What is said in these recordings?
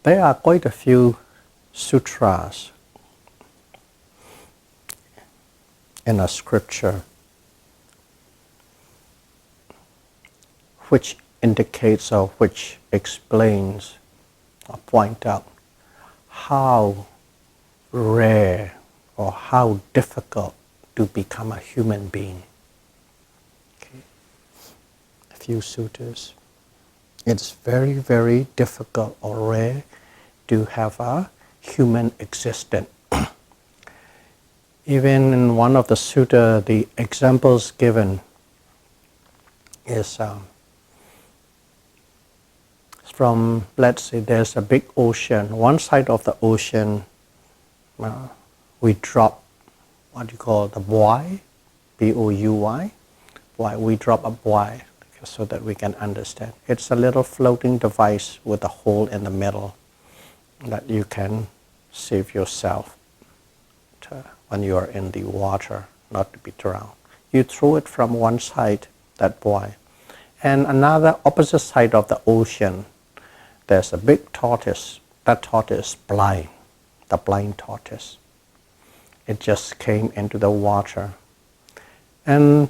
There are quite a few sutras in a scripture which indicates or which explains or point out how rare or how difficult to become a human being. Okay. A few sutras. It's very, very difficult or rare to have a human existence. Even in one of the sutta, the examples given is from, let's say there's a big ocean. One side of the ocean, we drop what you call the buoy, B-O-U-Y. We drop a buoy so that we can understand. It's a little floating device with a hole in the middle that you can save yourself when you are in the water, not to be drowned. You throw it from one side, that buoy. And another opposite side of the ocean, there's a big tortoise. That tortoise is blind, the blind tortoise. It just came into the water. And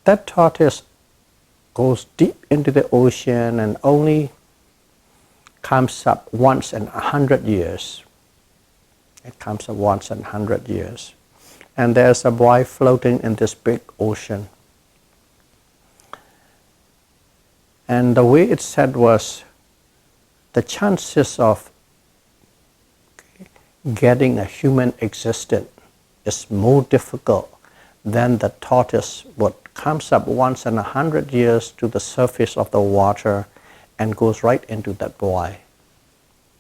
that tortoise goes deep into the ocean and only comes up once in 100 years. It comes up once in 100 years. And there's a boy floating in this big ocean. And the way it said was, the chances of getting a human existence is more difficult than the tortoise what comes up once in 100 years to the surface of the water and goes right into that buoy.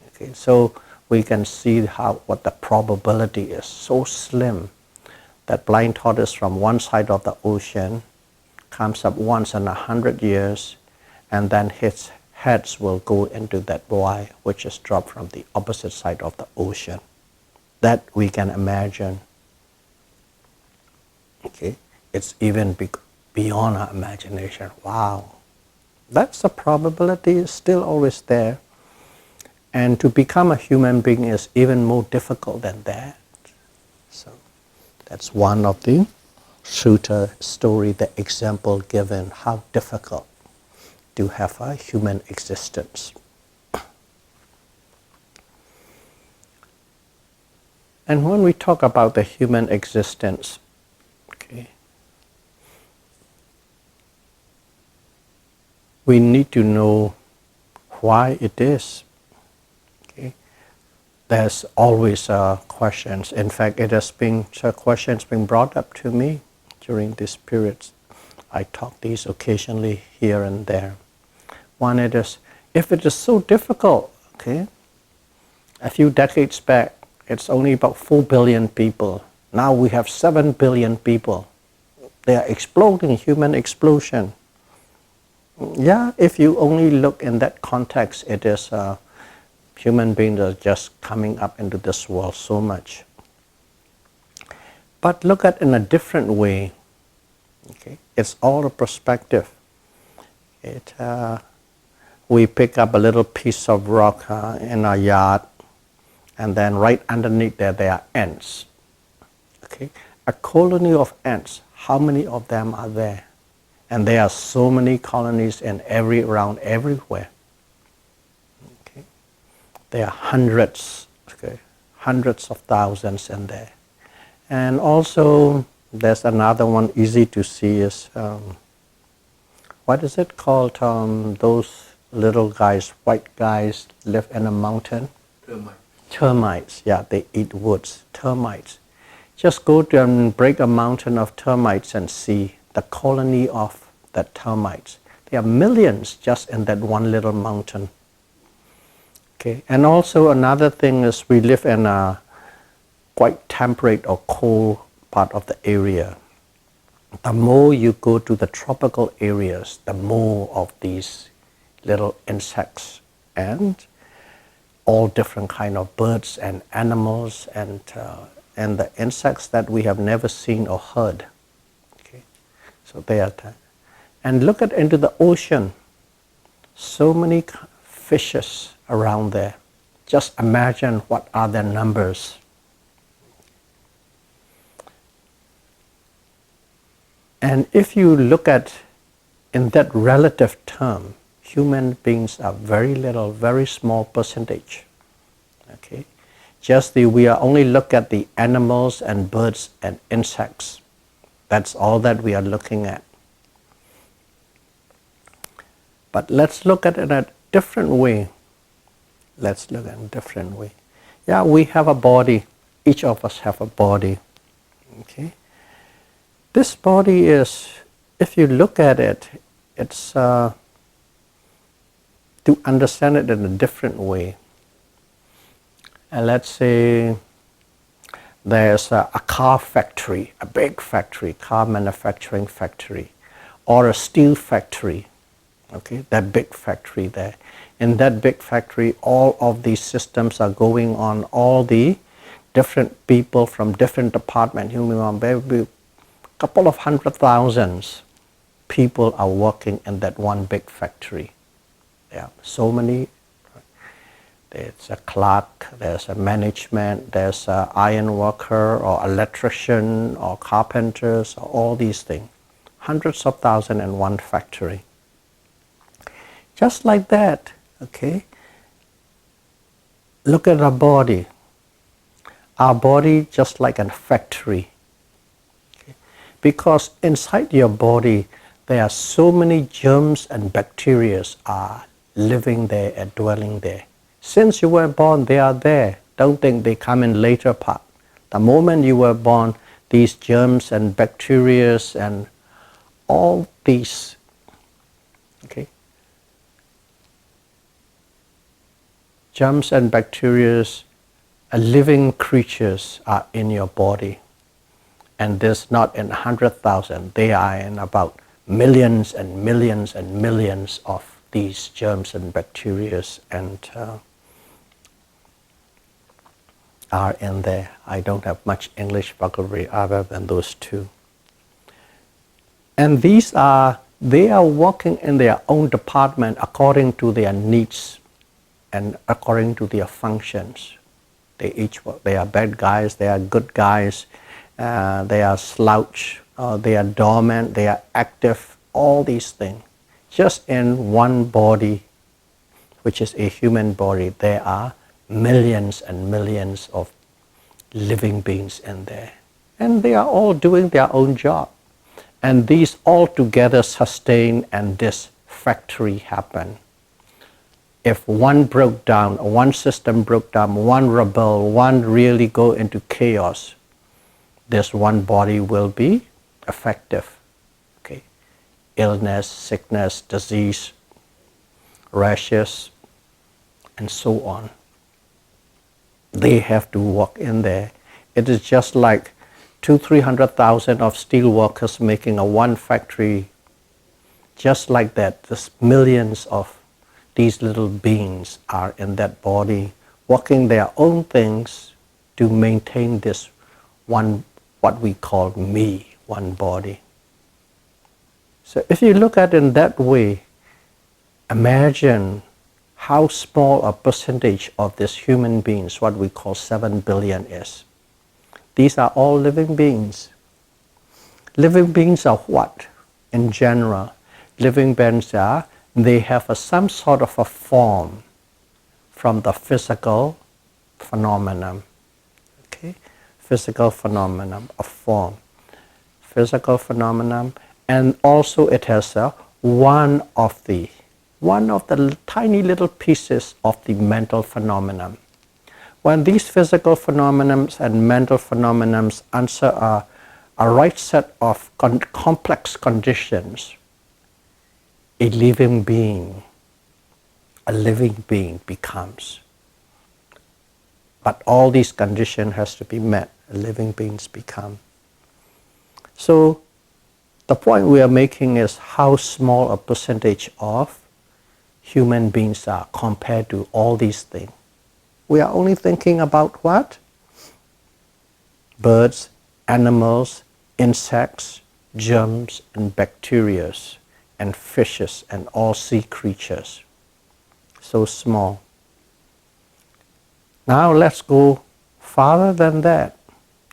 Okay, so we can see what the probability is so slim. That blind tortoise from one side of the ocean comes up once in 100 years, and then his heads will go into that buoy, which is dropped from the opposite side of the ocean. That we can imagine. Okay, it's even beyond our imagination. Wow, that's the probability is still always there. And to become a human being is even more difficult than that. So that's one of the sutta story, the example given, how difficult to have a human existence. And when we talk about the human existence, okay, we need to know why it is. There's always questions. In fact, it has been questions being brought up to me during these periods. I talk these occasionally here and there. One, it is, if it is so difficult, okay, a few decades back, it's only about 4 billion people. Now we have 7 billion people. They are exploding, human explosion. Yeah, if you only look in that context, it is human beings are just coming up into this world so much. But look at it in a different way. Okay, it's all a perspective. We pick up a little piece of rock in our yard, and then right underneath there are ants. Okay, a colony of ants. How many of them are there? And there are so many colonies in around everywhere. There are hundreds, okay, hundreds of thousands in there. And also, there's another one easy to see is, what is it called? Those little guys, white guys, live in a mountain? Termites. Termites, yeah, they eat woods, termites. Just go to and break a mountain of termites and see the colony of the termites. There are millions just in that one little mountain. Okay. And also another thing is we live in a quite temperate or cold part of the area. The more you go to the tropical areas, the more of these little insects and all different kind of birds and animals and the insects that we have never seen or heard. Okay. So they are there. And look into the ocean. So many fishes around there. Just imagine what are their numbers. And if you look at in that relative term, human beings are very little, very small percentage. Okay, just we are only look at the animals and birds and insects. That's all that we are looking at. But let's look at it in a different way. Let's look at it in a different way. Yeah, we have a body. Each of us have a body. Okay. This body is, if you look at it, it's to understand it in a different way. And let's say there's a car factory, a big factory, car manufacturing factory, or a steel factory. Okay, that big factory there. In that big factory, all of these systems are going on. All the different people from different departments, a couple of 100,000 people are working in that one big factory. There are so many. There's a clerk, there's a management, there's an iron worker or electrician or carpenters, or all these things. Hundreds of thousands in one factory. Just like that, okay? Look at our body. Our body just like a factory. Okay? Because inside your body, there are so many germs and bacteria are living there and dwelling there. Since you were born, they are there. Don't think they come in later part. The moment you were born, these germs and bacteria and all these, okay, germs and bacteria, living creatures are in your body. And there's not in 100,000, they are in about millions and millions and millions of these germs and bacteria and are in there. I don't have much English vocabulary other than those two. And these are, they are working in their own department according to their needs and according to their functions. They each work. They are bad guys, they are good guys, they are slouch, they are dormant, they are active, all these things. Just in one body, which is a human body, there are millions and millions of living beings in there. And they are all doing their own job. And these all together sustain and this factory happen. If one broke down, one system broke down, one rebel, one really go into chaos, this one body will be effective. Okay, illness, sickness, disease, rashes, and so on. They have to walk in there. It is just like 200,000-300,000 of steel workers making a one factory. Just like that, there's millions of these little beings are in that body, working their own things to maintain this one, what we call me, one body. So if you look at it in that way, imagine how small a percentage of this human beings, what we call 7 billion is. These are all living beings. Living beings are what? In general, living beings are, they have some sort of a form from the physical phenomenon. Okay? Physical phenomenon, a form. Physical phenomenon, and also it has one of the tiny little pieces of the mental phenomenon. When these physical phenomena and mental phenomena answer a right set of complex conditions, a living being becomes. But all these conditions has to be met, living beings become. So the point we are making is how small a percentage of human beings are compared to all these things. We are only thinking about what? Birds, animals, insects, germs, and bacteria, and fishes, and all sea creatures. So small. Now let's go farther than that.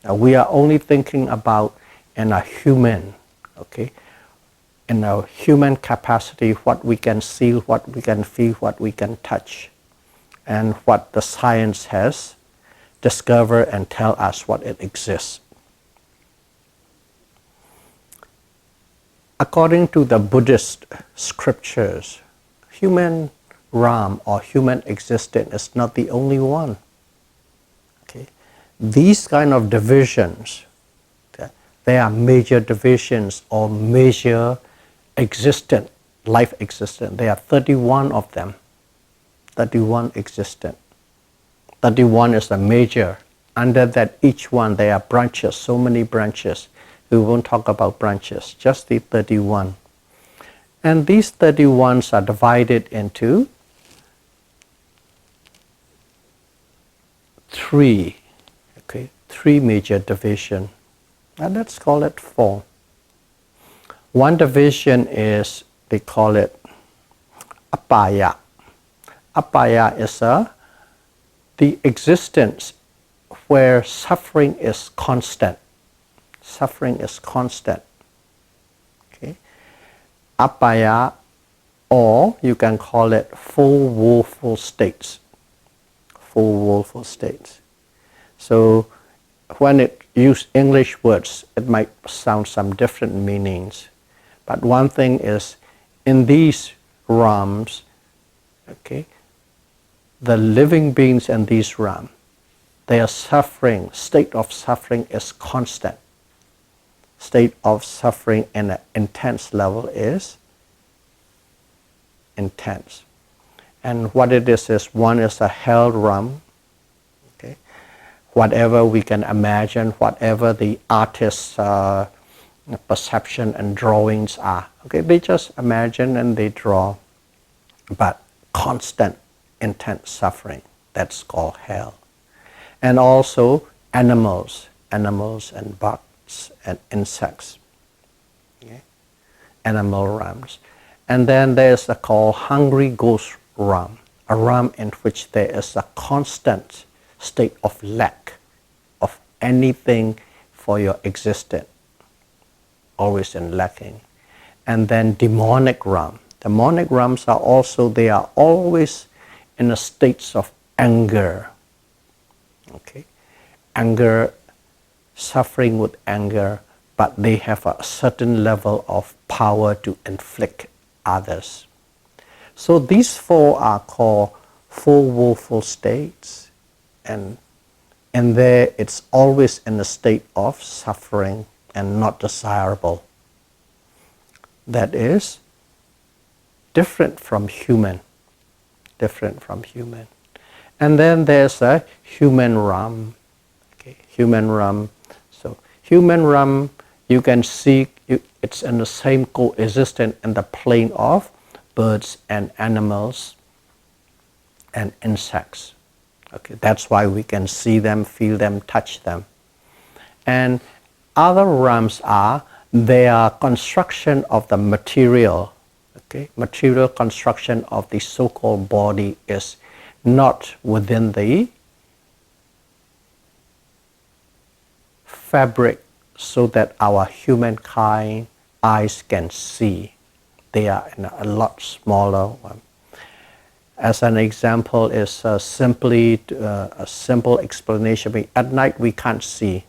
We are only thinking about in a human, okay, in our human capacity, what we can see, what we can feel, what we can touch, and what the science has discovered and tell us what it exists. According to the Buddhist scriptures, human realm or human existence is not the only one. Okay? These kind of divisions, they are major divisions or major existent, life existent. There are 31 of them. 31 existent. 31 is the major. Under that each one there are branches, so many branches. We won't talk about branches, just the 31. And these 31s are divided into three major divisions. And let's call it 4. One division is, they call it apaya. Apaya is the existence where suffering is constant. Suffering is constant. Okay? Apaya, or you can call it full woeful states. Full woeful states. So when it use English words, it might sound some different meanings. But one thing is, in these realms, okay, the living beings in these realms, their suffering, state of suffering is constant. State of suffering in an intense level is intense. And what it is one is a hell realm. Okay? Whatever we can imagine, whatever the artist's perception and drawings are. Okay? They just imagine and they draw. But constant, intense suffering, that's called hell. And also animals and bugs and insects. Okay? Animal realms. And then there's a called hungry ghost realm, a realm in which there is a constant state of lack of anything for your existence, always in lacking. And then demonic realm. Demonic realms are also, they are always in a state of anger. Okay? Anger, suffering with anger, but they have a certain level of power to inflict others. So these 4 are called 4 woeful states, and there it's always in a state of suffering and not desirable. That is different from human. Different from human. And then there's a human realm. Okay, human realm. So human realm, you can see it's in the same coexistence in the plane of birds and animals and insects. Okay, that's why we can see them, feel them, touch them. And other realms are their construction of the material. Okay, material construction of the so-called body is not within the fabric so that our humankind eyes can see. They are in a lot smaller one. As an example is simply a simple explanation. At night we can't see.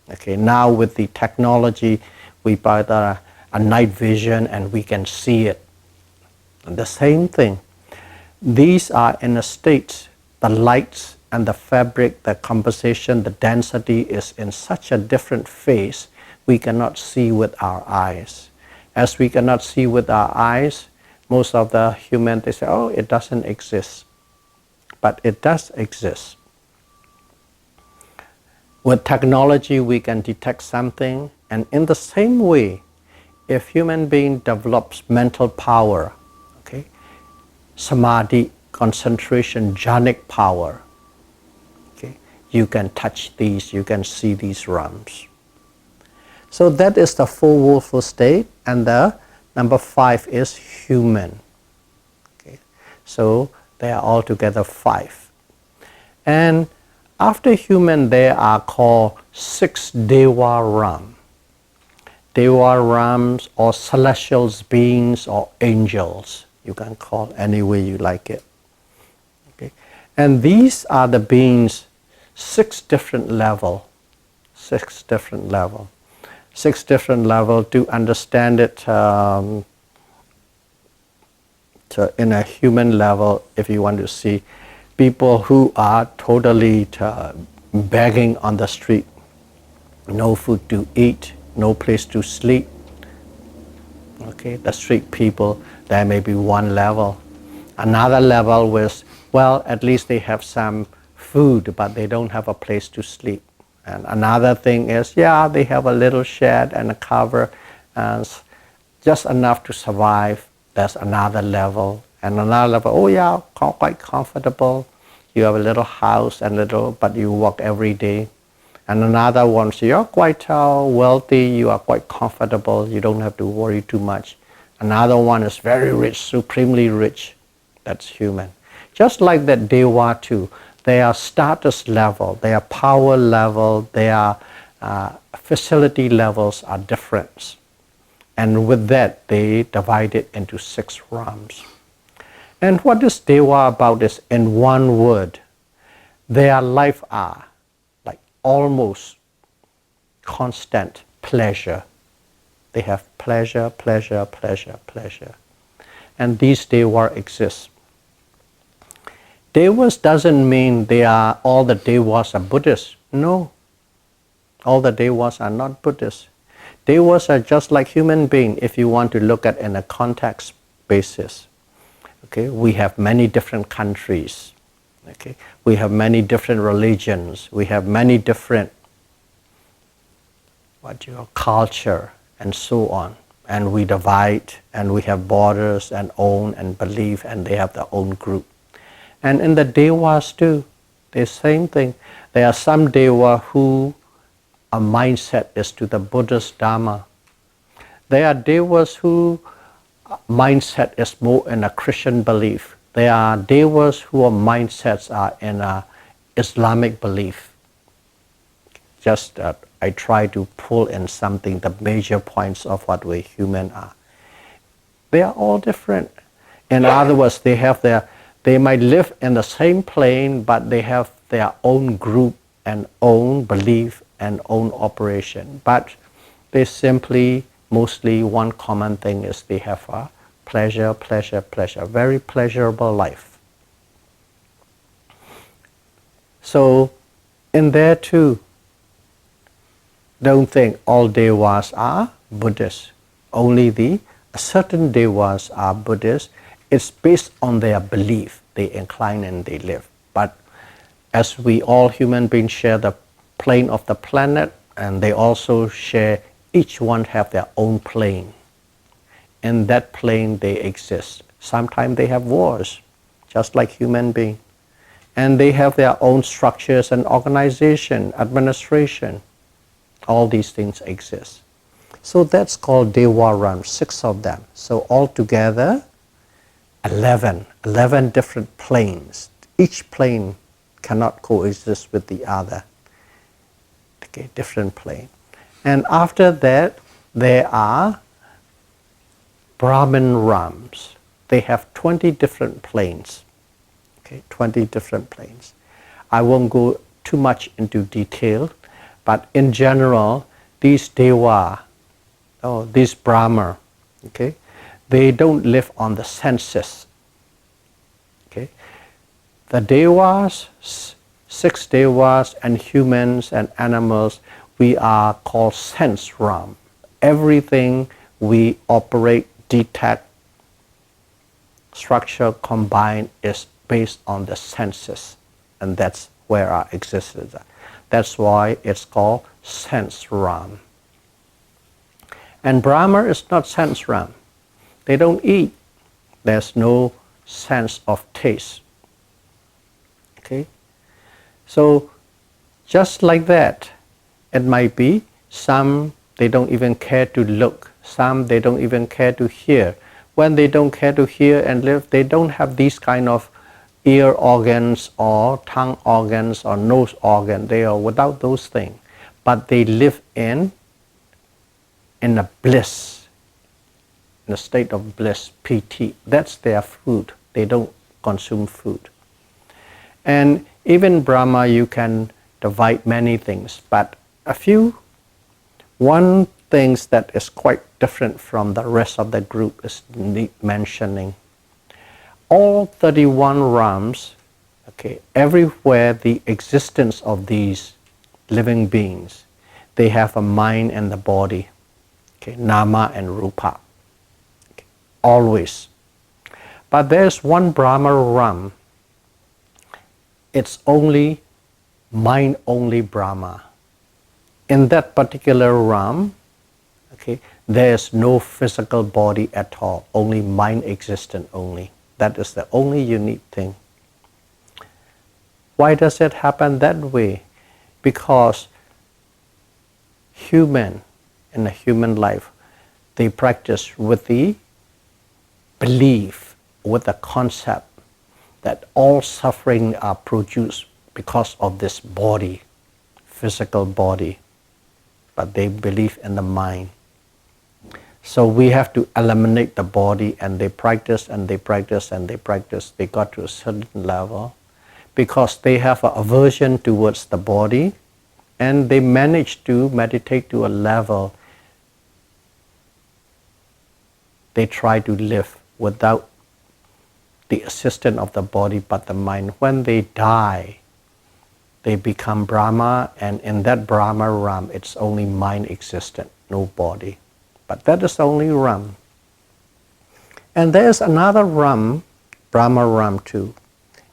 Okay, now with the technology we buy a night vision and we can see it. And the same thing. These are in a state, the lights and the fabric, the composition, the density is in such a different phase we cannot see with our eyes. As we cannot see with our eyes, most of the humans, they say, oh, it doesn't exist. But it does exist. With technology, we can detect something, and in the same way, if human being develops mental power, okay, samadhi, concentration, jhanic power, okay, you can touch these, you can see these realms. So that is the 4 woeful state, and the number 5 is human. Okay. So they are altogether 5. And after human, there are called 6 Deva Ram. Deva Rams, or celestial beings, or angels. You can call any way you like it. Okay? And these are the beings, 6 different level. 6 different level. 6 different level to understand it in a human level. If you want to see people who are totally begging on the street, no food to eat, no place to sleep. Okay, the street people, there may be one level. Another level was, well, at least they have some food, but they don't have a place to sleep. And another thing is, yeah, they have a little shed and a cover, and just enough to survive. That's another level. And another level, oh yeah, quite comfortable. You have a little house and but you walk every day. And another one, so you're quite wealthy, you are quite comfortable, you don't have to worry too much. Another one is very rich, supremely rich. That's human. Just like that Deva too, their status level, their power level, their facility levels are different. And with that, they divide it into 6 realms. And what is Deva about is, in one word, their life are like almost constant pleasure. They have pleasure, pleasure, pleasure, pleasure. And these Deva exist. Devas doesn't mean all the Devas are Buddhists. No, all the Devas are not Buddhists. Devas are just like human beings if you want to look at in a context basis. Okay, we have many different countries. Okay, we have many different religions. We have many different culture and so on. And we divide, and we have borders and own and belief, and they have their own group. And in the Devas too, the same thing. There are some Deva who a mindset is to the Buddhist Dhamma. There are Devas who mindset is more in a Christian belief. There are Devas who mindsets are in a Islamic belief. Just I try to pull in something, the major points of what we human are. They are all different. In other words, they might live in the same plane, but they have their own group and own belief and own operation. But they simply, mostly one common thing is they have a pleasure, pleasure, pleasure, very pleasurable life. So in there too, don't think all Devas are Buddhists. Only certain Devas are Buddhists. It's based on their belief. They incline and they live. But as we all human beings share the plane of the planet, and they also share, each one have their own plane. In that plane they exist. Sometimes they have wars, just like human beings. And they have their own structures and organization, administration. All these things exist. So that's called Deva Ram, 6 of them. So altogether, 11 different planes. Each plane cannot coexist with the other. Okay, different plane. And after that, there are Brahman Rams. They have 20 different planes. Okay, 20 different planes. I won't go too much into detail, but in general, these Deva, these Brahma, okay, they don't live on the senses. Okay, the Devas, 6 Devas, and humans and animals, we are called sense Ram. Everything we operate, detect, structure, combine is based on the senses, and that's where our existence is. That's why it's called sense Ram. And Brahma is not sense Ram. They don't eat. There's no sense of taste. Okay? So just like that, it might be some they don't even care to look, some they don't even care to hear. When they don't care to hear and live, they don't have these kind of ear organs or tongue organs or nose organ. They are without those things. But they live in a bliss, in a state of bliss, piti. That's their food. They don't consume food. And even Brahma, you can divide many things, but one thing that is quite different from the rest of the group is need mentioning. All 31 realms, okay, everywhere the existence of these living beings, they have a mind and the body, okay, nama and rupa, okay, always. But there's one Brahma realm, it's only mind only Brahma. In that particular realm, okay, there's no physical body at all, only mind existent only. That is the only unique thing. Why does it happen that way? Because in a human life, they practice with the belief, with the concept that all suffering are produced because of this body, physical body, but they believe in the mind. So we have to eliminate the body, and they practice and they practice and they practice. They got to a certain level because they have an aversion towards the body, and they manage to meditate to a level they try to live without the assistance of the body but the mind. When they die, they become Brahma, and in that Brahma realm, it's only mind existent, no body. But that is the only realm. And there's another realm, Brahma realm too.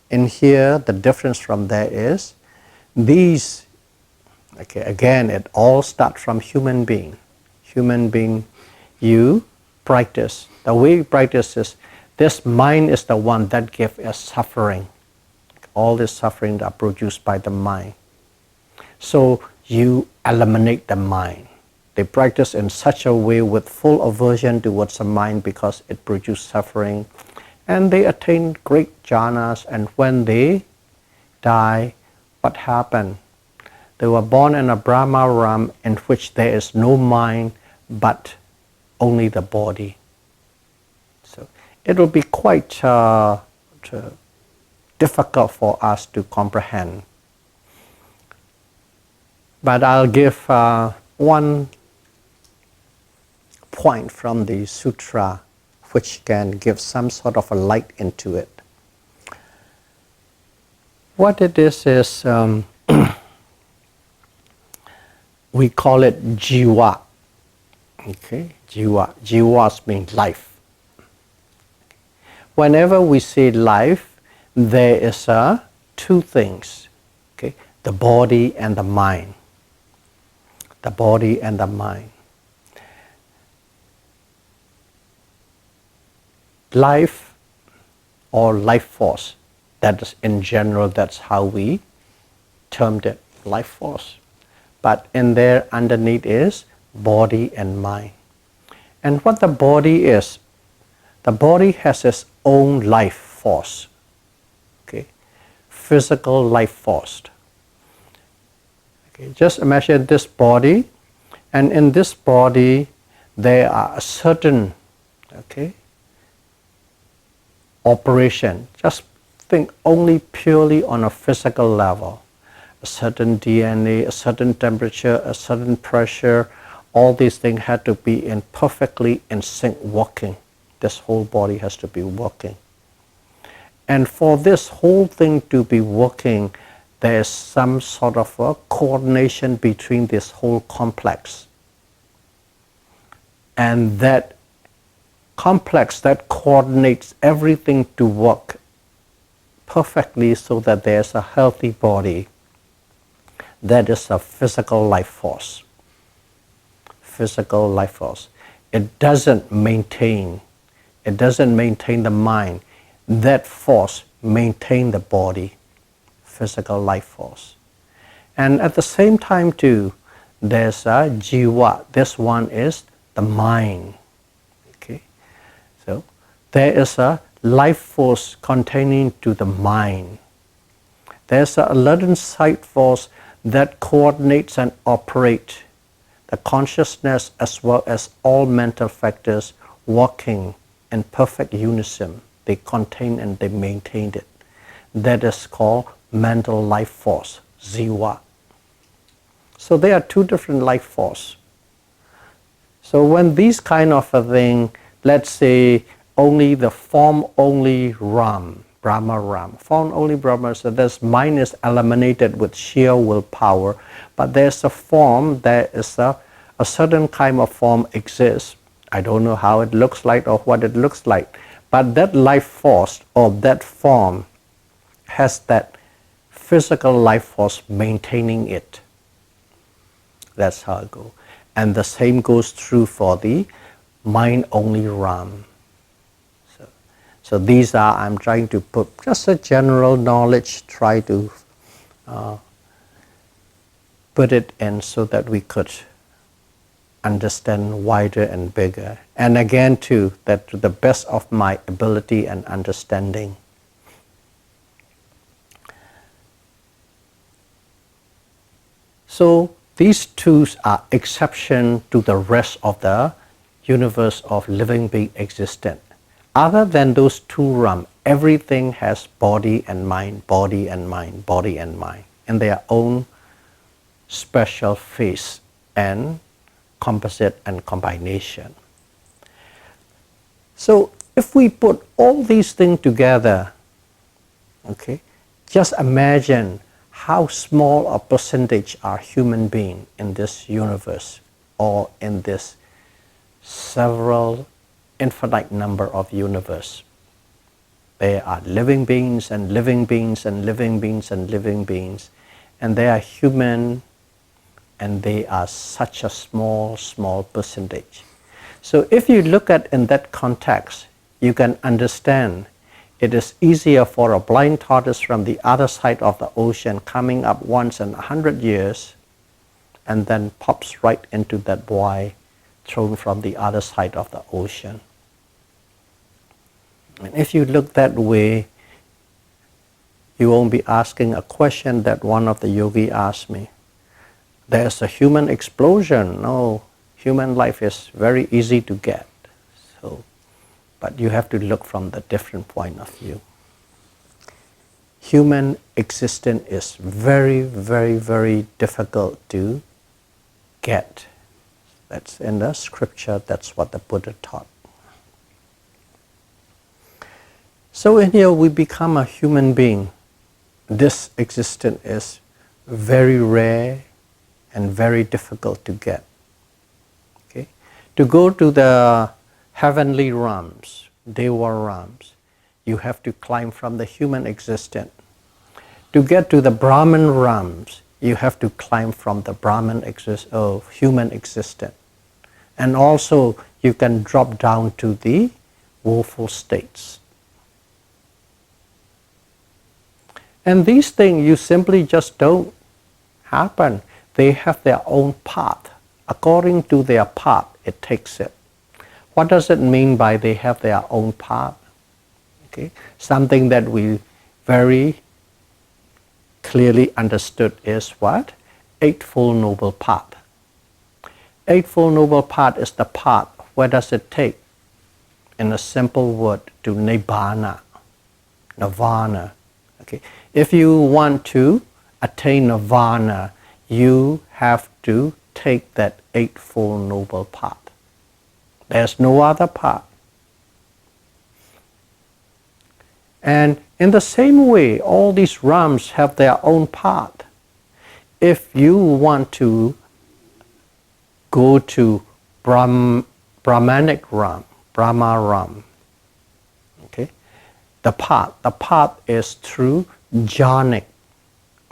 In here, the difference from there is these, okay, again, it all starts from human being. Human being, you practice. The way you practice is, this mind is the one that gives us suffering. All this suffering that are produced by the mind. So you eliminate the mind. They practice in such a way with full aversion towards the mind because it produces suffering. And they attain great jhanas, and when they die, what happened? They were born in a Brahma realm in which there is no mind but only the body. So it will be quite difficult for us to comprehend. But I'll give one point from the sutra which can give some sort of a light into it. What it is we call it jiva. Okay, jiva. Jivas means life. Whenever we say life, there is two things. Okay, the body and the mind. The body and the mind. Life or life force, that is in general, that's how we termed it, life force. But in there underneath is body and mind. And what the body is, the body has its own life force, okay, physical life force. Okay, just imagine this body, and in this body there are a certain, okay, operation. Just think only purely on a physical level. A certain DNA, a certain temperature, a certain pressure, all these things had to be in perfectly in sync working. This whole body has to be working. And for this whole thing to be working, there is some sort of a coordination between this whole complex. And that complex that coordinates everything to work perfectly so that there's a healthy body. That is a physical life force. Physical life force. It doesn't maintain the mind. That force maintains the body. Physical life force. And at the same time too, there's a jiva. This one is the mind. Okay, so there is a life force containing to the mind. There's a 11th side force that coordinates and operates the consciousness as well as all mental factors working in perfect unison. They contain and they maintain it. That is called mental life force, Jiva. So there are two different life force. So when these kind of a thing, let's say only the form only Ram, Brahma Ram, form only Brahma, so this mind is eliminated with sheer willpower, but there's a form, there is a certain kind of form exists. I don't know how it looks like or what it looks like, but that life force or that form has that physical life force maintaining it. That's how it goes. And the same goes true for the mind only Ram. So these are, I'm trying to put just a general knowledge, try to put it in so that we could understand wider and bigger. And again too, that to the best of my ability and understanding. So these two are exception to the rest of the universe of living being existent. Other than those two realms, everything has body and mind, body and mind, body and mind, in their own special phase and composite and combination. So if we put all these things together, okay, just imagine how small a percentage are human beings in this universe or in this several infinite number of universe. There are living beings and living beings and living beings and living beings, and they are human, and they are such a small percentage. So if you look at in that context, you can understand it is easier for a blind tortoise from the other side of the ocean coming up once in 100 years and then pops right into that buoy thrown from the other side of the ocean. And if you look that way, you won't be asking a question that one of the yogi asked me. There's a human explosion. No, human life is very easy to get. But you have to look from the different point of view. Human existence is very, very, very difficult to get. That's in the scripture, that's what the Buddha taught. So in here we become a human being. This existence is very rare and very difficult to get. Okay? To go to the heavenly realms, Deva realms, you have to climb from the human existence. To get to the Brahman realms, you have to climb from the human existence. And also you can drop down to the woeful states. And these things you simply just don't happen. They have their own path. According to their path, it takes it. What does it mean by they have their own path? Okay? Something that we very clearly understood is what? Eightfold Noble Path. Eightfold Noble Path is the path. Where does it take? In a simple word, to Nibbana, Nirvana. Okay? If you want to attain Nirvana, you have to take that Eightfold Noble Path. There's no other path. And in the same way, all these realms have their own path. If you want to go to Brahmanic realm, Brahma realm, okay, the path is through jhanic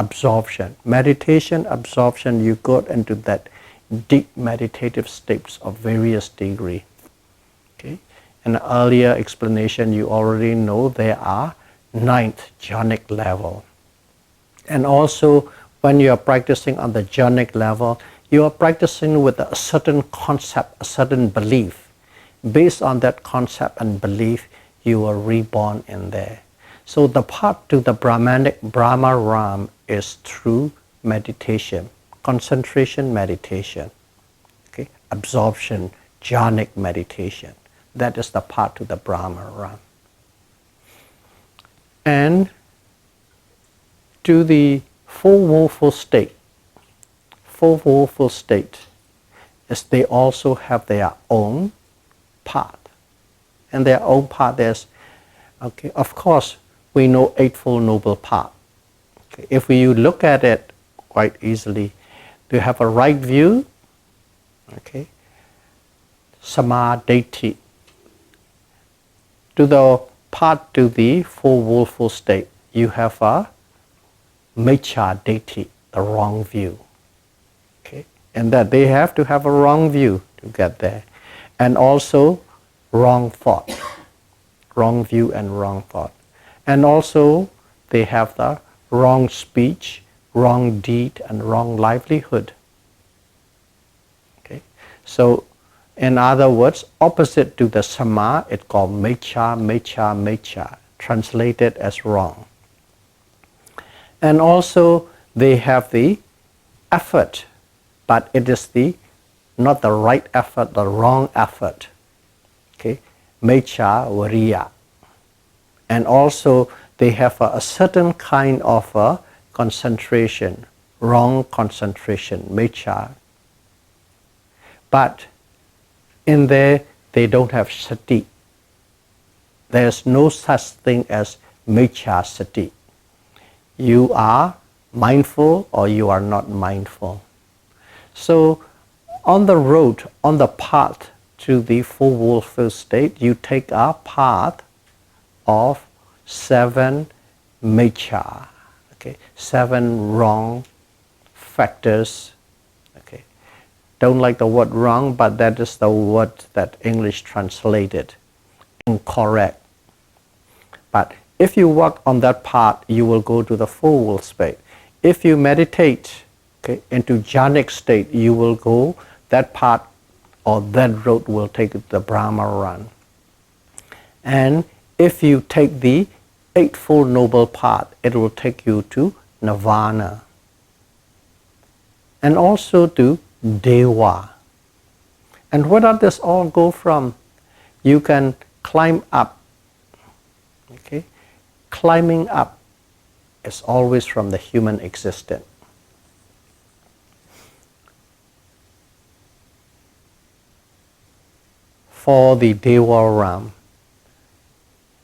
absorption. Meditation absorption, you go into that deep meditative states of various degree. Okay? In the earlier explanation, you already know there are 9th jhanic level. And also, when you are practicing on the jhanic level, you are practicing with a certain concept, a certain belief. Based on that concept and belief, you are reborn in there. So the path to the Brahmanic Brahma Ram is through meditation, concentration meditation, okay? Absorption, jhanic meditation. That is the path to the Brahma Ram. And to the full willful state. Full willful state is they also have their own path. And their own path is, okay, of course, we know Eightfold Noble Path. Okay, if we look at it quite easily, to have a right view, okay, samadhi, to the path to the full willful state, you have a miccha deity, the wrong view. Okay, and that they have to have a wrong view to get there, and also wrong thought, wrong view and wrong thought, and also they have the wrong speech, wrong deed, and wrong livelihood. Okay, so in other words, opposite to the sama, it's called miccha, miccha, miccha, translated as wrong. And also they have the effort, but it is the not the right effort, the wrong effort. Okay, miccha variya. And also they have a certain kind of a concentration, wrong concentration, miccha. But in there, they don't have sati. There's no such thing as miccha sati. You are mindful or you are not mindful. So on the road, on the path to the full willful state, you take a path of 7 miccha, okay, 7 wrong factors. Okay, don't like the word wrong, but that is the word that English translated, incorrect. But if you walk on that path, you will go to the full will state. If you meditate, okay, into jhanic state, you will go, that path or that road will take you to the Brahma Ram. And if you take the Eightfold Noble Path, it will take you to Nirvana. And also to Deva. And where does this all go from? You can climb up. Okay? Climbing up is always from the human existence. For the Deva Ram,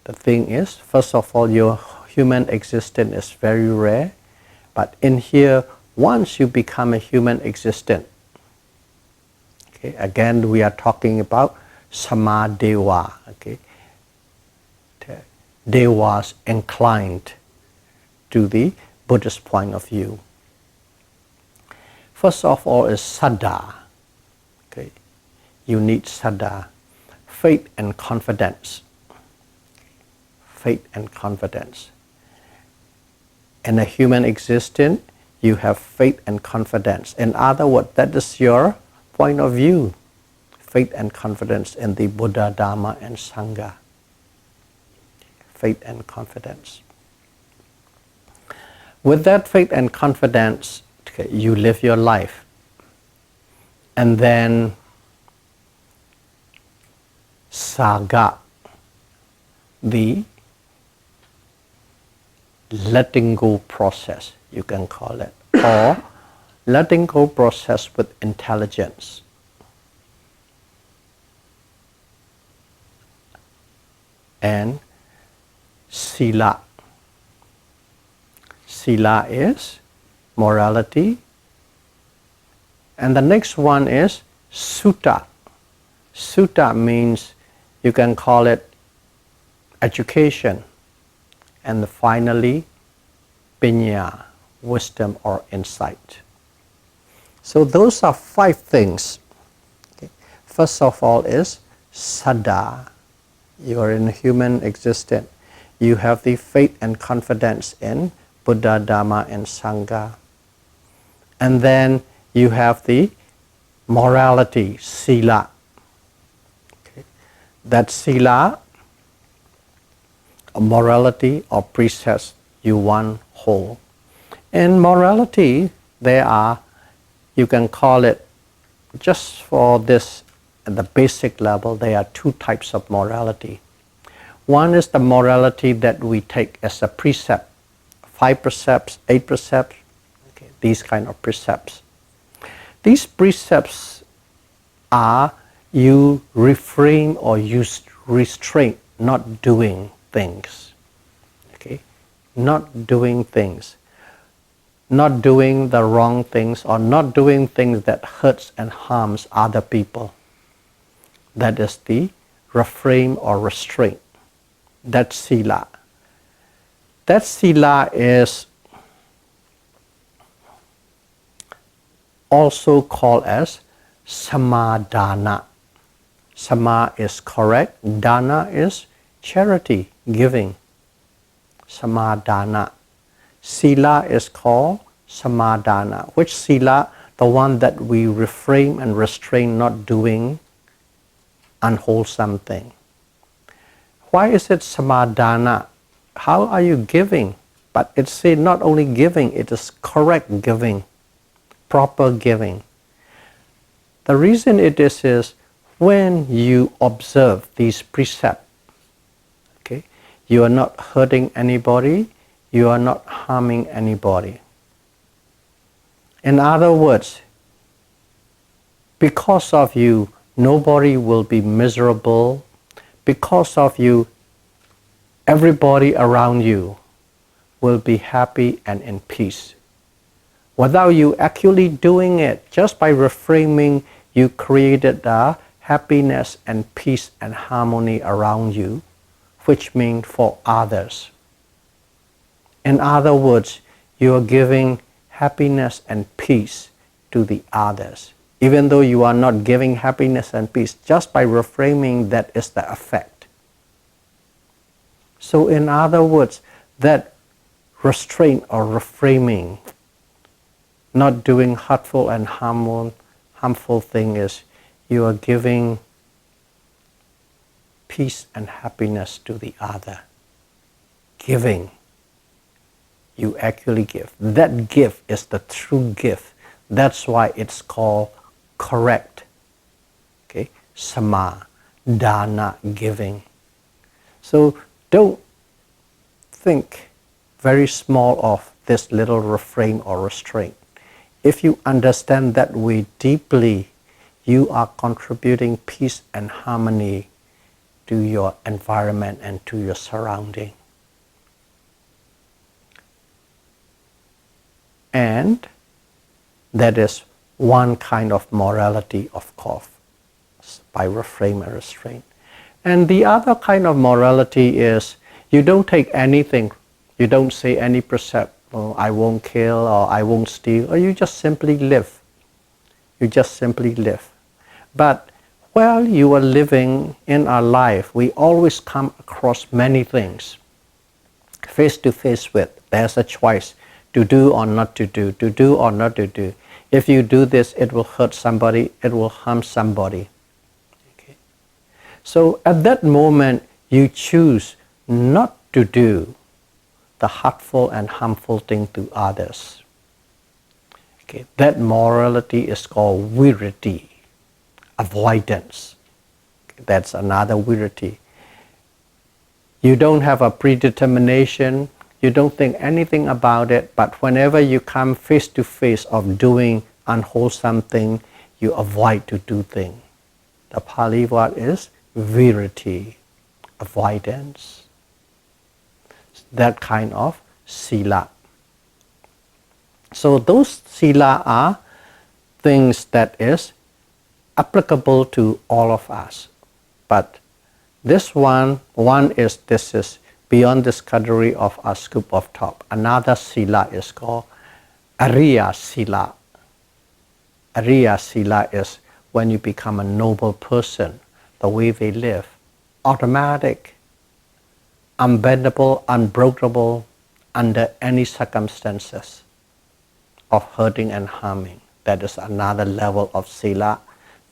the thing is, first of all, your human existence is very rare. But in here, once you become a human existence, okay, again we are talking about samadeva, okay, devas inclined to the Buddhist point of view. First of all is saddha. Okay, you need saddha, faith and confidence. Faith and confidence. In a human existence, you have faith and confidence. In other words, that is your point of view. Faith and confidence in the Buddha, Dhamma, and Sangha. Faith and confidence. With that faith and confidence, okay, you live your life. And then saga, the letting go process, you can call it, or letting go process with intelligence. And sila. Sila is morality. And the next one is sutta. Sutta means, you can call it education. And finally, pinya, wisdom or insight. So those are 5 things. Okay. First of all is saddha. You are in human existence. You have the faith and confidence in Buddha, Dhamma, and Sangha. And then you have the morality, sila. Okay. That sila morality or precepts you want hold. In morality, there are, you can call it, just for this, at the basic level, there are two types of morality. One is the morality that we take as a precept, 5 precepts, 8 precepts, okay, these kind of precepts. These precepts are you refrain or you restrain not doing things. Okay? Not doing things. Not doing the wrong things or not doing things that hurts and harms other people. That is the refrain or restraint. That's sila. That sila is also called as samadhana. Sama is correct, dana is charity, giving. Samadhana. Sila is called samadhana. Which sila? The one that we refrain and restrain not doing unwholesome thing. Why is it samadhana? How are you giving? But it's said not only giving, it is correct giving, proper giving. The reason it is when you observe these precepts, okay, you are not hurting anybody, you are not harming anybody. In other words, because of you, nobody will be miserable. Because of you, everybody around you will be happy and in peace. Without you actually doing it, just by reframing, you created the happiness and peace and harmony around you, which means for others. In other words, you are giving happiness and peace to the others. Even though you are not giving happiness and peace, just by reframing, that is the effect. So in other words, that restraint or reframing, not doing hurtful and harmful thing, is you are giving peace and happiness to the other. Giving. You actually give. That gift is the true gift. That's why it's called correct. Okay? Sama, dana, giving. So don't think very small of this little refrain or restraint. If you understand that way deeply, you are contributing peace and harmony to your environment and to your surrounding. And that is one kind of morality, of course, by refrain and restraint. And the other kind of morality is you don't take anything, you don't say any precept, oh, I won't kill or I won't steal, or you just simply live. You just simply live. But while you are living in our life, we always come across many things face to face with. There's a choice to do or not to do or not to do. If you do this, it will hurt somebody, it will harm somebody. Okay. So at that moment, you choose not to do the hurtful and harmful thing to others. Okay. That morality is called rarity, avoidance. Okay. That's another rarity. You don't have a predetermination, you don't think anything about it, but whenever you come face to face of doing unwholesome thing, you avoid to do things. The Pali word is rarity, avoidance. That kind of sila. So those sila are things that is applicable to all of us. But this one is beyond this category of a scoop of top. Another sila is called Ariya Sila. Ariya Sila is when you become a noble person, the way they live, automatic, unbendable, unbreakable under any circumstances of hurting and harming. That is another level of sila.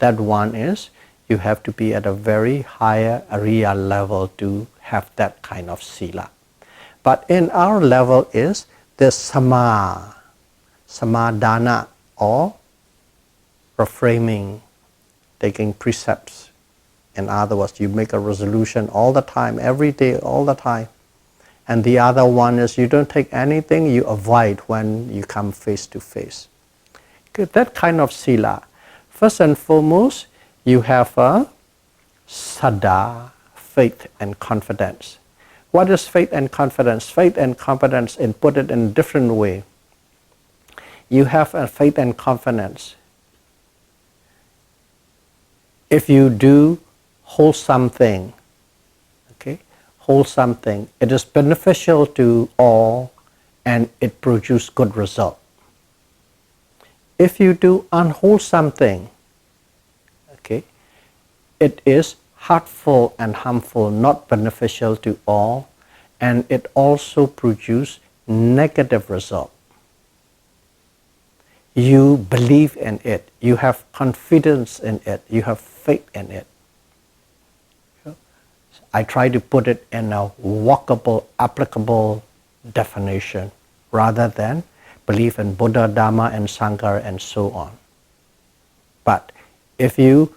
That one is you have to be at a very higher Ariya level to have that kind of sila. But in our level is the samadhana, or reframing, taking precepts. In other words, you make a resolution all the time, every day, all the time. And the other one is you don't take anything, you avoid when you come face to face. That kind of sila. First and foremost, you have a saddha, faith and confidence. What is faith and confidence? Faith and confidence, and put it in a different way. You have a faith and confidence. If you do hold something, hold something, it is beneficial to all and it produces good result. If you do unhold something, it is hurtful and harmful, not beneficial to all, and it also produces negative result. You believe in it, you have confidence in it, you have faith in it. I try to put it in a walkable, applicable definition rather than believe in Buddha, Dhamma, and Sangha, and so on. But if you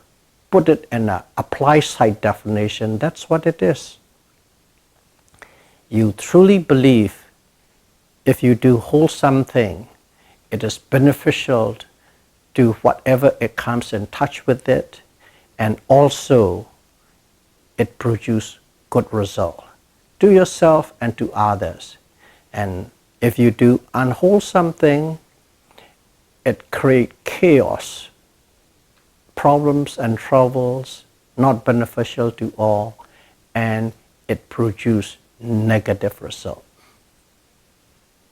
put it in an apply side definition, that's what it is. You truly believe if you do hold something, it is beneficial to whatever it comes in touch with it, and also it produces good result to yourself and to others. And if you do unhold something, it creates chaos, problems and troubles, not beneficial to all, and it produces negative result.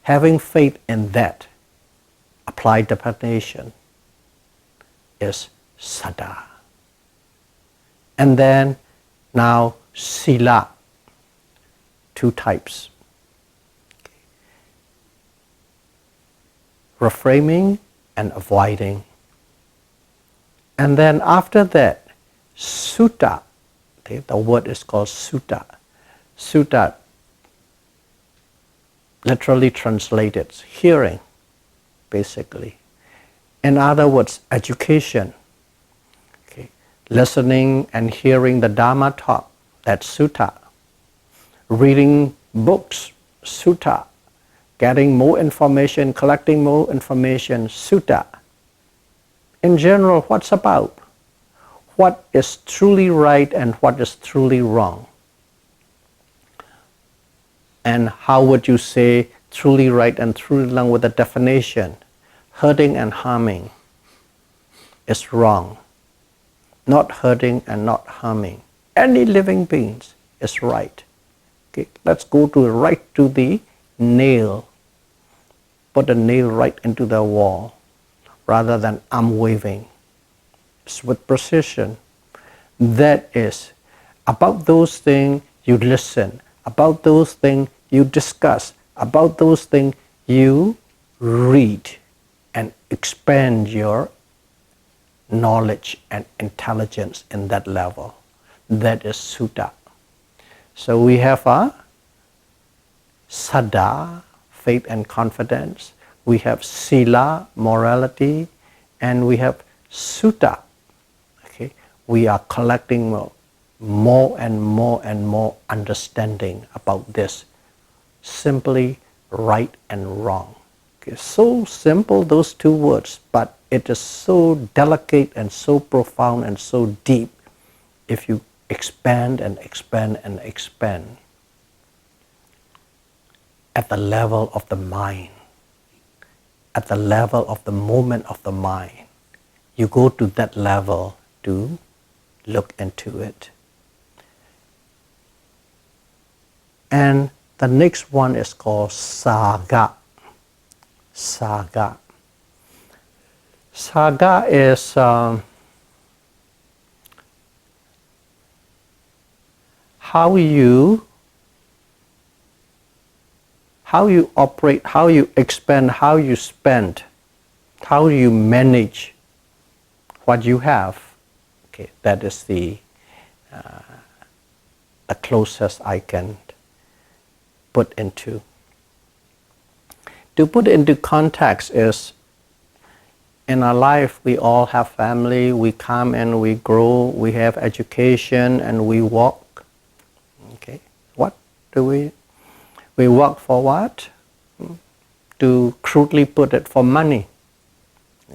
Having faith in that applied definition is saddha. And then now sila, two types. Reframing and avoiding. And then after that, sutta. The word is called sutta. Sutta literally translated hearing, basically. In other words, education. Listening and hearing the Dhamma talk, that's sutta. Reading books, sutta. Getting more information, collecting more information, sutta. In general, what's about? What is truly right and what is truly wrong? And how would you say truly right and truly wrong with the definition? Hurting and harming is wrong. Not hurting and not harming any living beings is right. Let's go right to the nail. Put the nail right into the wall rather than arm waving. It's with precision. That is, about those things you listen, about those things you discuss, about those things you read and expand your knowledge and intelligence in that level. That is sutta. So we have a saddha, faith and confidence. We have sila, morality, and we have sutta. We are collecting more and more understanding about this. Simply right and wrong. So simple, those two words, but it is so delicate and so profound and so deep if you expand and expand and expand at the level of the mind, at the level of the moment of the mind. You go to that level to look into it. And the next one is called saga. Saga. Saga is how you operate, how you expand, how you spend, how you manage what you have. That is the the closest I can put into. To put into context is, in our life we all have family, we come and we grow, we have education and we work. Okay, what do we work for? What? To crudely put it, for money.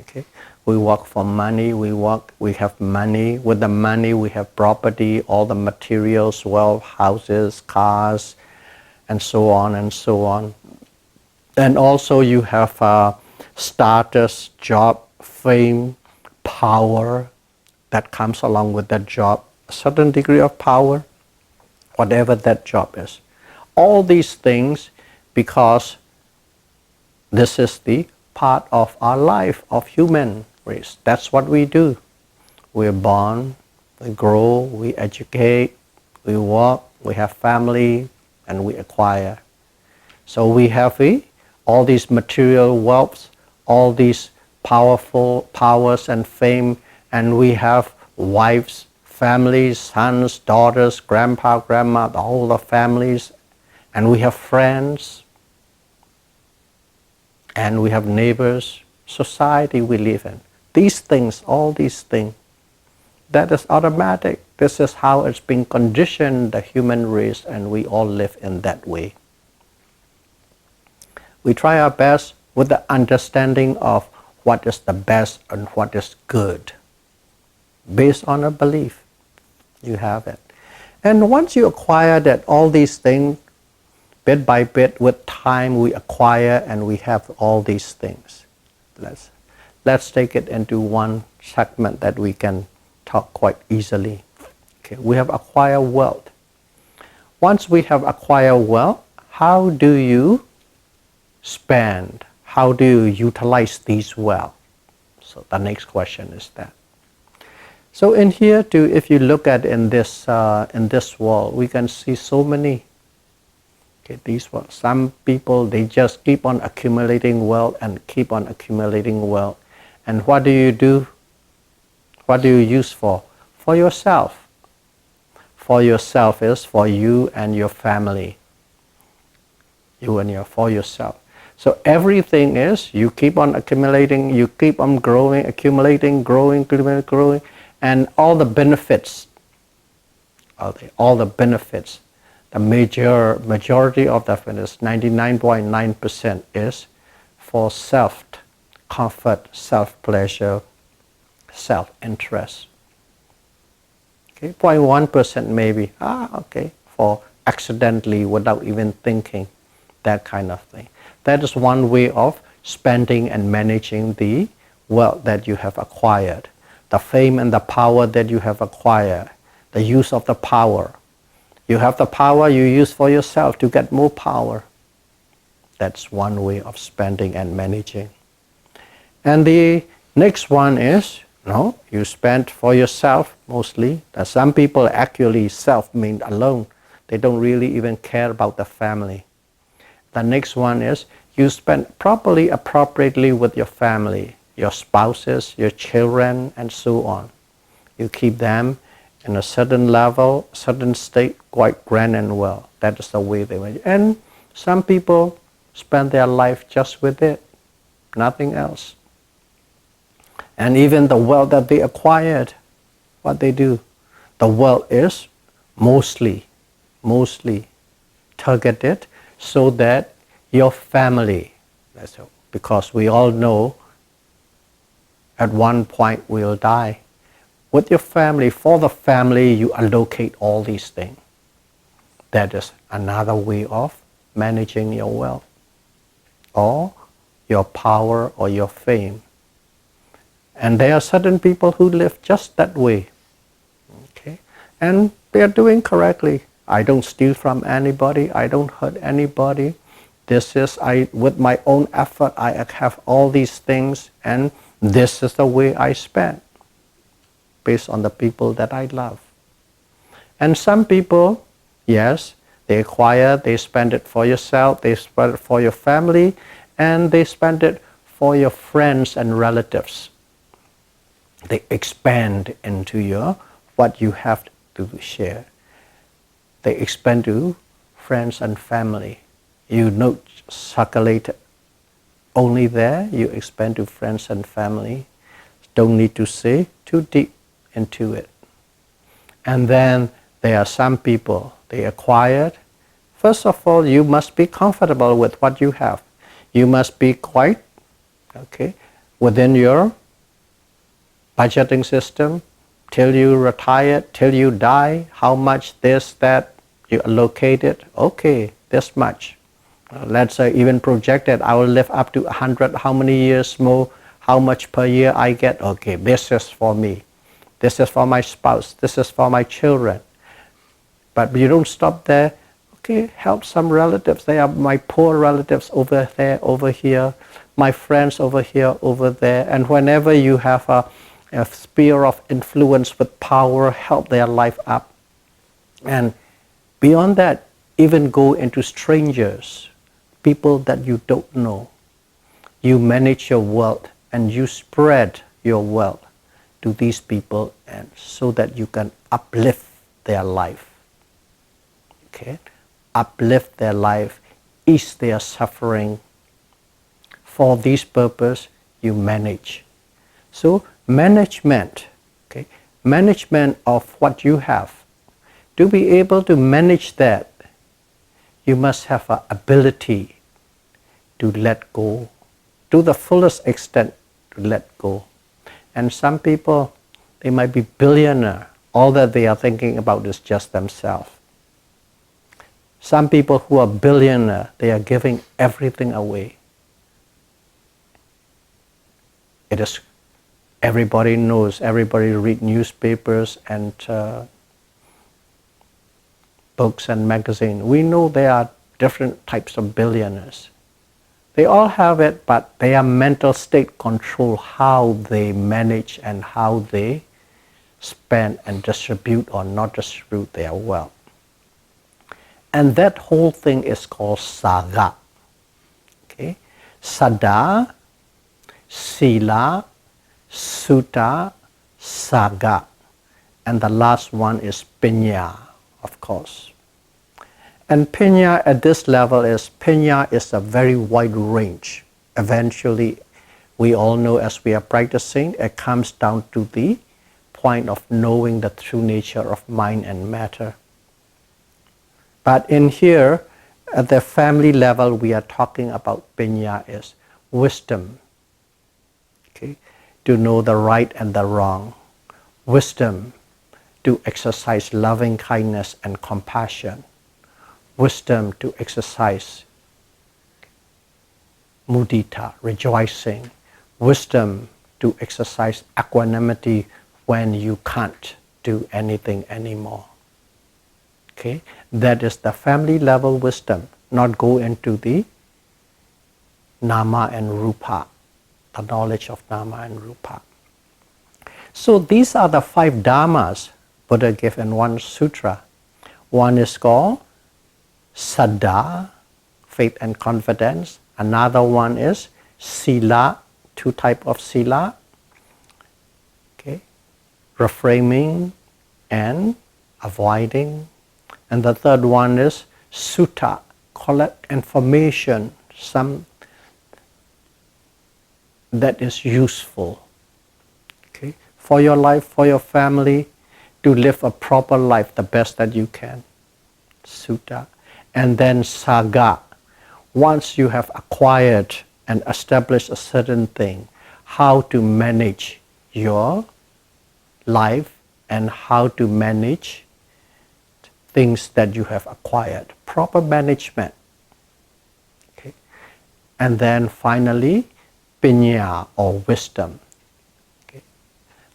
Okay, we work for money, we have money, with the money we have property, all the materials, wealth, houses, cars, and so on and so on. And also you have status, job, fame, power that comes along with that job, a certain degree of power, whatever that job is. All these things, because this is the part of our life, of human race. That's what we do. We're born, we grow, we educate, we work, we have family, and we acquire. So we have all these material wealth, all these powerful powers and fame, and we have wives, families, sons, daughters, grandpa, grandma, all the families, and we have friends, and we have neighbors, society we live in. These things, all these things, that is automatic. This is how it's been conditioned, the human race, and we all live in that way. We try our best with the understanding of what is the best and what is good. Based on a belief, you have it. And once you acquire that, all these things, bit by bit, with time we acquire and we have all these things. Let's take it into one segment that we can talk quite easily. Okay, we have acquired wealth. Once we have acquired wealth, how do you spend? How do you utilize these wealth? So the next question is that. So in here too, if you look at in this world, we can see so many. Okay, some people, they just keep on accumulating wealth and keep on accumulating wealth. And what do you do? What do you use for? For yourself. For yourself is for you and your family. For yourself. So everything is, you keep on accumulating, you keep on growing, accumulating, growing, and all the benefits, the majority of the benefits, 99.9% is for self-comfort, self-pleasure, self-interest. Okay, 0.1% maybe, for accidentally, without even thinking, that kind of thing. That is one way of spending and managing the wealth that you have acquired, the fame and the power that you have acquired, the use of the power. You have the power you use for yourself to get more power. That's one way of spending and managing. And the next one is, you spend for yourself mostly. Some people actually self-made alone. They don't really even care about the family. The next one is, you spend properly, appropriately with your family, your spouses, your children, and so on. You keep them in a certain level, certain state, quite grand and well. That is the way they manage. And some people spend their life just with it, nothing else. And even the wealth that they acquired, what they do, the wealth is mostly targeted so that your family, because we all know at one point we'll die. With your family, for the family, you allocate all these things. That is another way of managing your wealth, or your power, or your fame. And there are certain people who live just that way. Okay? And they are doing correctly. I don't steal from anybody, I don't hurt anybody. With my own effort, I have all these things, and this is the way I spend, based on the people that I love. And some people, yes, they acquire, they spend it for yourself, they spend it for your family, and they spend it for your friends and relatives. They expand into what you have to share. they expand to friends and family. You don't circulate only there, you expand to friends and family. Don't need to say too deep into it. And then there are some people, they acquired. First of all, you must be comfortable with what you have. You must be quite, within your budgeting system, till you retire, till you die, how much this, that, you allocate it, okay, this much. Let's say even projected, I will live up to 100, how many years more, how much per year I get, okay, this is for me. This is for my spouse, this is for my children. But you don't stop there, okay, help some relatives, they are my poor relatives over there, over here, my friends over here, over there, and whenever you have a sphere of influence with power, help their life up. And beyond that, even go into strangers, people that you don't know. You manage your wealth and you spread your wealth to these people, and so that you can uplift their life. Okay? Uplift their life, ease their suffering. For this purpose, you manage. So management, management of what you have. To be able to manage that, you must have an ability to let go, to the fullest extent to let go. And some people, they might be billionaire, all that they are thinking about is just themselves. Some people who are billionaire, they are giving everything away. It is, everybody knows, everybody read newspapers and books and magazines. We know there are different types of billionaires. They all have it, but their mental state control how they manage and how they spend and distribute or not distribute their wealth. And that whole thing is called Saga. Sada, Sila, Sutta, Saga. And the last one is Pinya, of course. And Pinya at this level is a very wide range. Eventually, we all know as we are practicing, it comes down to the point of knowing the true nature of mind and matter. But in here, at the family level, we are talking about Pinya is wisdom. To know the right and the wrong. Wisdom to exercise loving kindness and compassion. Wisdom to exercise mudita, rejoicing. Wisdom to exercise equanimity when you can't do anything anymore. That is the family level wisdom, not go into the Nama and Rupa, the knowledge of Nama and Rupa. So these are the 5 Dhammas Buddha gave in one sutra. One is called Saddha, faith and confidence. Another one is Sila, 2 types of Sila. Reframing and avoiding. And the third one is Sutta, collect information, some that is useful. For your life, for your family, to live a proper life, the best that you can. Sutta. And then Saga. Once you have acquired and established a certain thing, how to manage your life and how to manage things that you have acquired. Proper management. And then finally, Pinya or wisdom.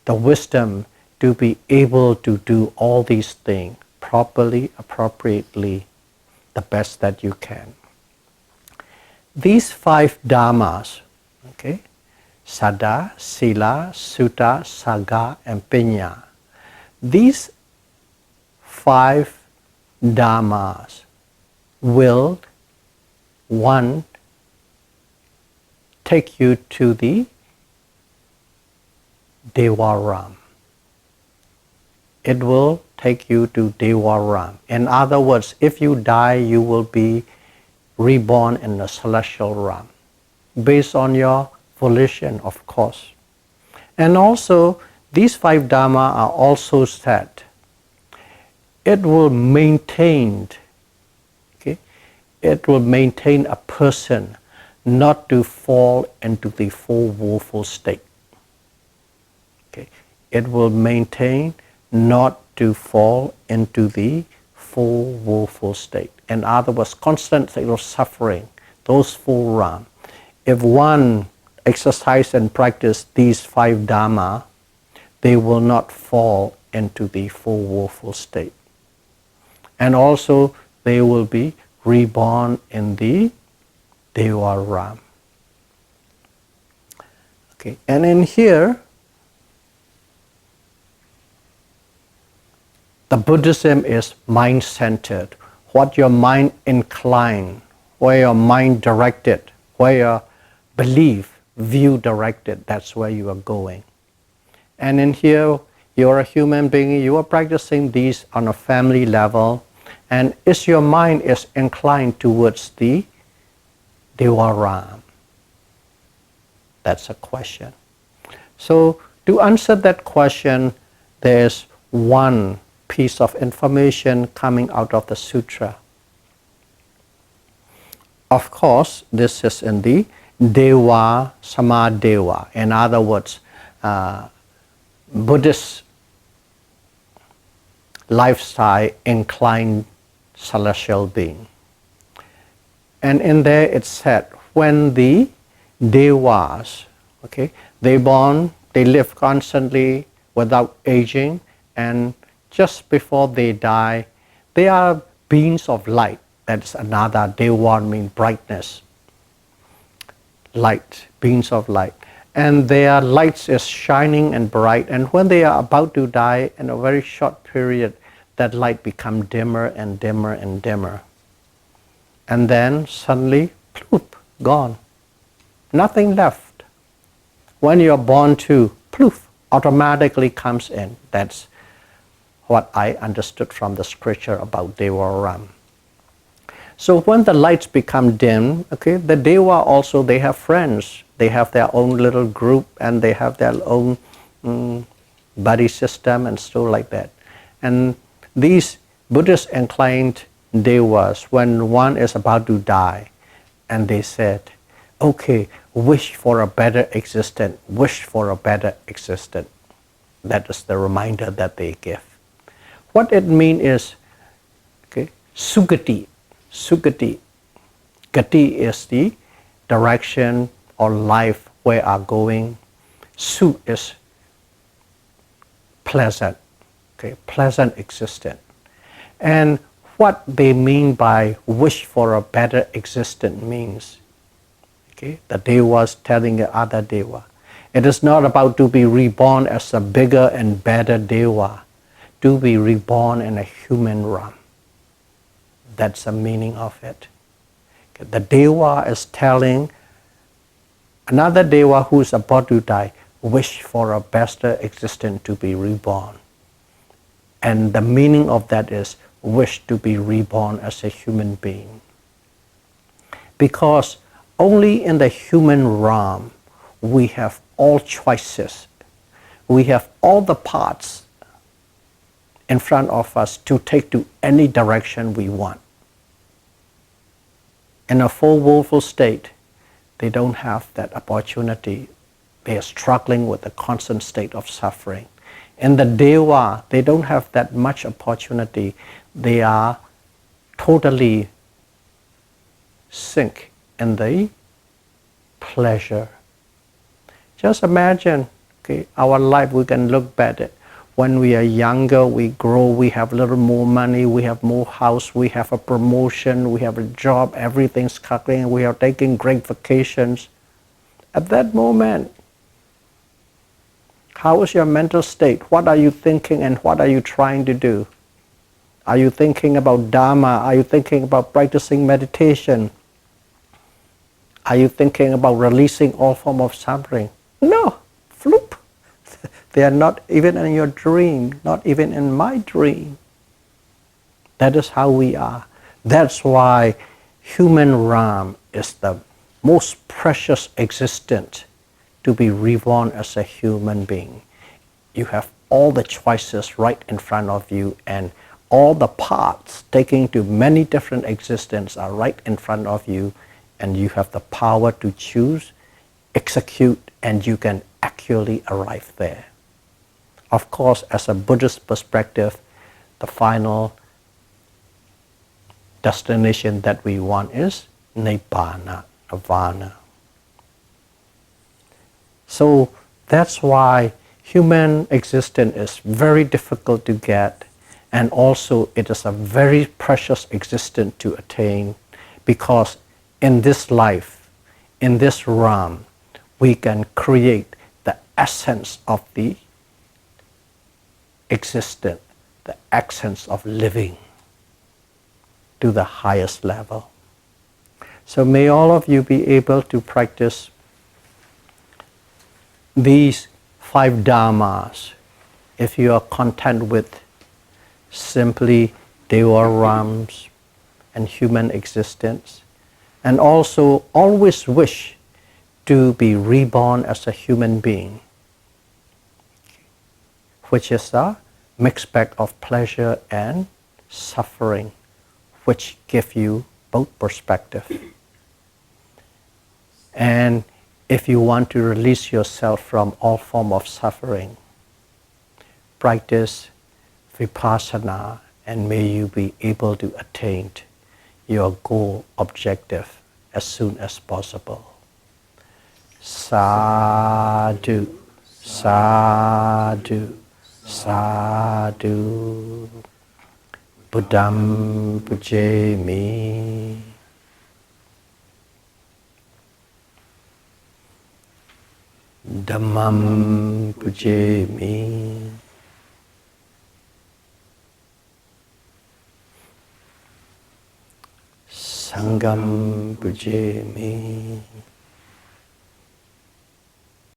The wisdom to be able to do all these things properly, appropriately, the best that you can. These 5 Dhammas, Saddha, Sila, Sutta, Saga, and Pinya. These 5 Dhammas will, 1, take you to the Devaram. it will take you to Deva Ram. In other words, if you die, you will be reborn in the celestial realm, based on your volition, of course. And also, these 5 Dhamma are also said. It will maintain, okay, it will maintain a person not to fall into the full woeful state. Okay, it will maintain not to fall into the full woeful state. In other words, constant state of suffering, those 4 realms. If one exercise and practice these 5 Dhamma, they will not fall into the full woeful state. And also, they will be reborn in the Deva Ram. Okay, and in here, the Buddhism is mind-centered. What your mind inclined, where your mind directed, where your belief, view directed, that's where you are going. And in here, you're a human being, you are practicing these on a family level, and is your mind is inclined towards the Deva Ram? That's a question. So to answer that question, there's one piece of information coming out of the sutra. Of course, this is in the Deva Samadeva. In other words, Buddhist lifestyle inclined celestial being. And in there it said, when the Devas, okay, they born, they live constantly without aging, and just before they die, they are beings of light. That's another, Deva means brightness. Light, beings of light. And their lights is shining and bright, and when they are about to die, in a very short period, that light become dimmer and dimmer and dimmer. And then suddenly, ploop, gone. Nothing left. When you're born to, poof, automatically comes in. That's what I understood from the scripture about Deva Ram. So when the lights become dim, okay, the Deva also, they have friends. They have their own little group, and they have their own buddy system and stuff like that. And these Buddhist inclined Devas, when one is about to die, and they said, okay, wish for a better existence, wish for a better existence. That is the reminder that they give. What it means is, okay, Sugati. Sugati. Gati is the direction or life where are going. Su is pleasant. Okay, pleasant existence. And what they mean by wish for a better existence means, okay, the Devas telling the other Deva, it is not about to be reborn as a bigger and better Deva, to be reborn in a human realm. That's the meaning of it. Okay, the Deva is telling another Deva who is about to die, wish for a better existence to be reborn. And the meaning of that is wish to be reborn as a human being. Because only in the human realm we have all choices. We have all the paths in front of us to take to any direction we want. In a full woeful state, they don't have that opportunity. They are struggling with the constant state of suffering. In the Deva, they don't have that much opportunity. They are totally sink in the pleasure. Just imagine, okay, our life, we can look back at when we are younger, we grow, we have a little more money, we have more house, we have a promotion, we have a job, everything's cooking, we are taking great vacations. At that moment, how is your mental state? What are you thinking and what are you trying to do? Are you thinking about Dhamma? Are you thinking about practicing meditation? Are you thinking about releasing all form of suffering? No, floop. They are not even in your dream, not even in my dream. That is how we are. That's why human realm is the most precious existence to be reborn as a human being. You have all the choices right in front of you, and all the paths taking to many different existences are right in front of you, and you have the power to choose, execute, and you can actually arrive there. Of course, as a Buddhist perspective, the final destination that we want is Nibbana, Nirvana. So that's why human existence is very difficult to get, and also it is a very precious existence to attain, because in this life, in this realm, we can create the essence of the existence, the essence of living to the highest level. So may all of you be able to practice these 5 dhammas if you are content with simply deva realms and human existence, and also always wish to be reborn as a human being, which is a mixed bag of pleasure and suffering, which give you both perspective. And if you want to release yourself from all form of suffering, practice Vipassana, and may you be able to attain your goal objective as soon as possible. Sadhu, sadhu, sadhu. Buddham pujami. Dhammam pujami. Sangham pujami.